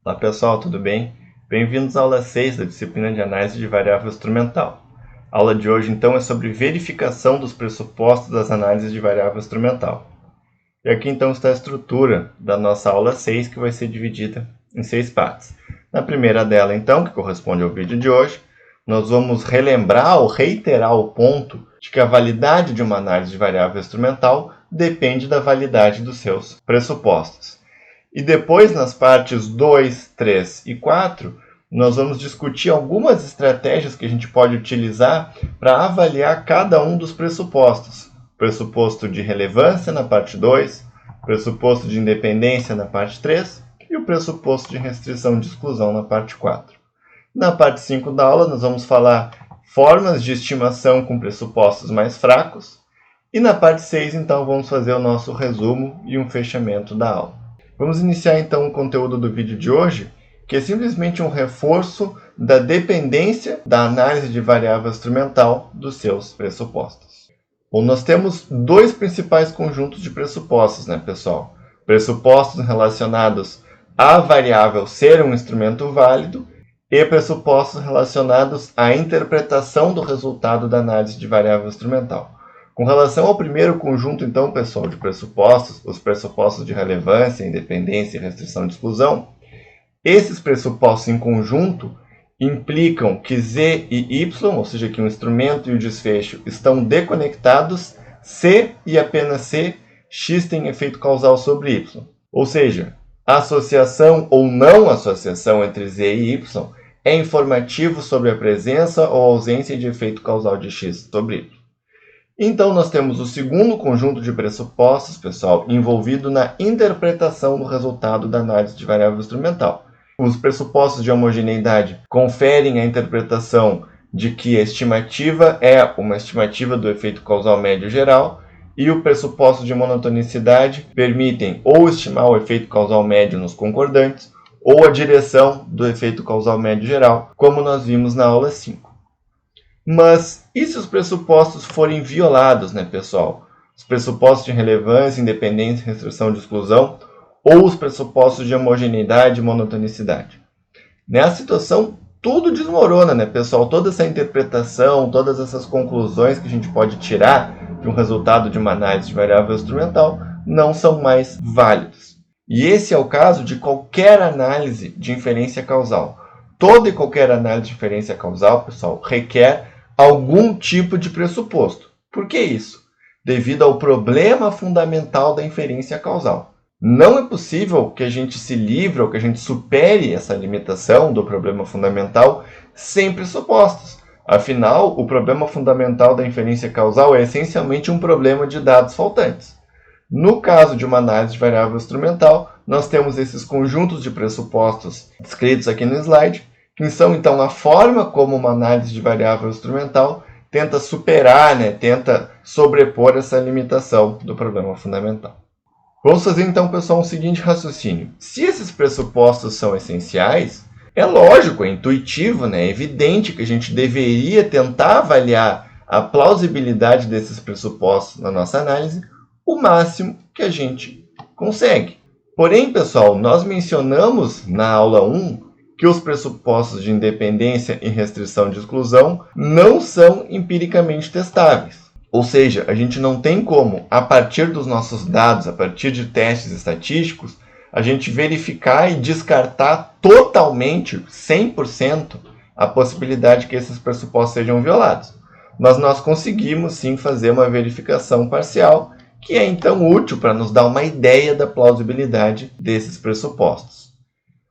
Olá pessoal, tudo bem? Bem-vindos à aula 6 da disciplina de análise de variável instrumental. A aula de hoje então é sobre verificação dos pressupostos das análises de variável instrumental. E aqui então está a estrutura da nossa aula 6, que vai ser dividida em 6 partes. Na primeira dela então, que corresponde ao vídeo de hoje, nós vamos relembrar ou reiterar o ponto de que a validade de uma análise de variável instrumental depende da validade dos seus pressupostos. E depois, nas partes 2, 3 e 4, nós vamos discutir algumas estratégias que a gente pode utilizar para avaliar cada um dos pressupostos. Pressuposto de relevância na parte 2, pressuposto de independência na parte 3 e o pressuposto de restrição de exclusão na parte 4. Na parte 5 da aula, nós vamos falar formas de estimação com pressupostos mais fracos. E na parte 6, então, vamos fazer o nosso resumo e um fechamento da aula. Vamos iniciar então o conteúdo do vídeo de hoje, que é simplesmente um reforço da dependência da análise de variável instrumental dos seus pressupostos. Bom, nós temos dois principais conjuntos de pressupostos, né, pessoal? Pressupostos relacionados à variável ser um instrumento válido e pressupostos relacionados à interpretação do resultado da análise de variável instrumental. Com relação ao primeiro conjunto, então, pessoal, de pressupostos, os pressupostos de relevância, independência e restrição de exclusão, esses pressupostos em conjunto implicam que Z e Y, ou seja, que o instrumento e o desfecho estão deconectados se e apenas se X tem efeito causal sobre Y. Ou seja, a associação ou não associação entre Z e Y é informativo sobre a presença ou ausência de efeito causal de X sobre Y. Então, nós temos o segundo conjunto de pressupostos, pessoal, envolvido na interpretação do resultado da análise de variável instrumental. Os pressupostos de homogeneidade conferem a interpretação de que a estimativa é uma estimativa do efeito causal médio geral, e o pressuposto de monotonicidade permitem ou estimar o efeito causal médio nos concordantes, ou a direção do efeito causal médio geral, como nós vimos na aula 5. Mas e se os pressupostos forem violados, né, pessoal? Os pressupostos de relevância, independência, restrição de exclusão, ou os pressupostos de homogeneidade e monotonicidade? Nessa situação, tudo desmorona, né, pessoal? Toda essa interpretação, todas essas conclusões que a gente pode tirar de um resultado de uma análise de variável instrumental não são mais válidos. E esse é o caso de qualquer análise de inferência causal. Toda e qualquer análise de inferência causal, pessoal, requer algum tipo de pressuposto. Por que isso? Devido ao problema fundamental da inferência causal. Não é possível que a gente se livre ou que a gente supere essa limitação do problema fundamental sem pressupostos. Afinal, o problema fundamental da inferência causal é essencialmente um problema de dados faltantes. No caso de uma análise de variável instrumental, nós temos esses conjuntos de pressupostos descritos aqui no slide, que são, então, a forma como uma análise de variável instrumental tenta superar, tenta sobrepor essa limitação do problema fundamental. Vamos fazer, então, pessoal, um seguinte raciocínio. Se esses pressupostos são essenciais, é lógico, é intuitivo, é evidente que a gente deveria tentar avaliar a plausibilidade desses pressupostos na nossa análise o máximo que a gente consegue. Porém, pessoal, nós mencionamos na aula 1 que os pressupostos de independência e restrição de exclusão não são empiricamente testáveis. Ou seja, a gente não tem como, a partir dos nossos dados, a partir de testes estatísticos, a gente verificar e descartar totalmente, 100%, a possibilidade que esses pressupostos sejam violados. Mas nós conseguimos, sim, fazer uma verificação parcial, que é, então, útil para nos dar uma ideia da plausibilidade desses pressupostos.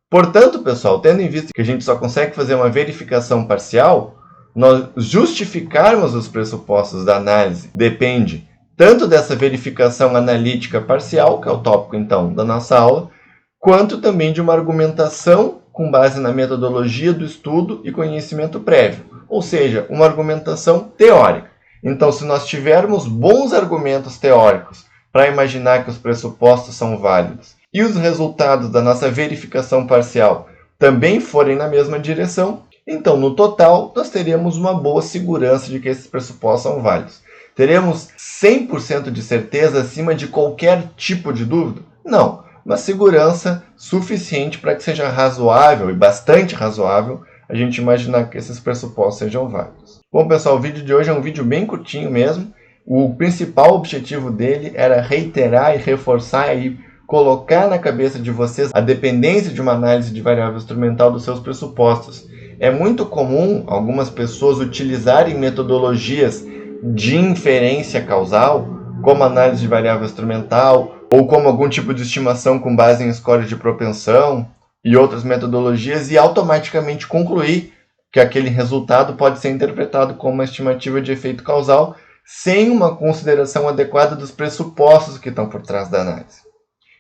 Portanto, pessoal, tendo em vista que a gente só consegue fazer uma verificação parcial, nós justificarmos os pressupostos da análise depende tanto dessa verificação analítica parcial, que é o tópico, então, da nossa aula, quanto também de uma argumentação com base na metodologia do estudo e conhecimento prévio, ou seja, uma argumentação teórica. Então, se nós tivermos bons argumentos teóricos para imaginar que os pressupostos são válidos e os resultados da nossa verificação parcial também forem na mesma direção, então, no total, nós teríamos uma boa segurança de que esses pressupostos são válidos. Teremos 100% de certeza acima de qualquer tipo de dúvida? Não, uma segurança suficiente para que seja razoável e bastante razoável a gente imaginar que esses pressupostos sejam válidos. Bom, pessoal, o vídeo de hoje é um vídeo bem curtinho mesmo. O principal objetivo dele era reiterar e reforçar e colocar na cabeça de vocês a dependência de uma análise de variável instrumental dos seus pressupostos. É muito comum algumas pessoas utilizarem metodologias de inferência causal, como análise de variável instrumental, ou como algum tipo de estimação com base em score de propensão e outras metodologias, e automaticamente concluir que aquele resultado pode ser interpretado como uma estimativa de efeito causal, sem uma consideração adequada dos pressupostos que estão por trás da análise.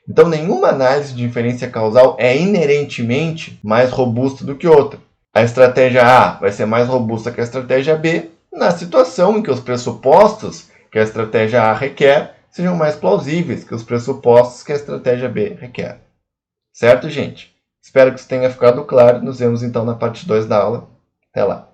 Então, nenhuma análise de inferência causal é inerentemente mais robusta do que outra. A estratégia A vai ser mais robusta que a estratégia B na situação em que os pressupostos que a estratégia A requer sejam mais plausíveis que os pressupostos que a estratégia B requer. Certo, gente? Espero que isso tenha ficado claro. Nos vemos então na parte 2 da aula. Até lá!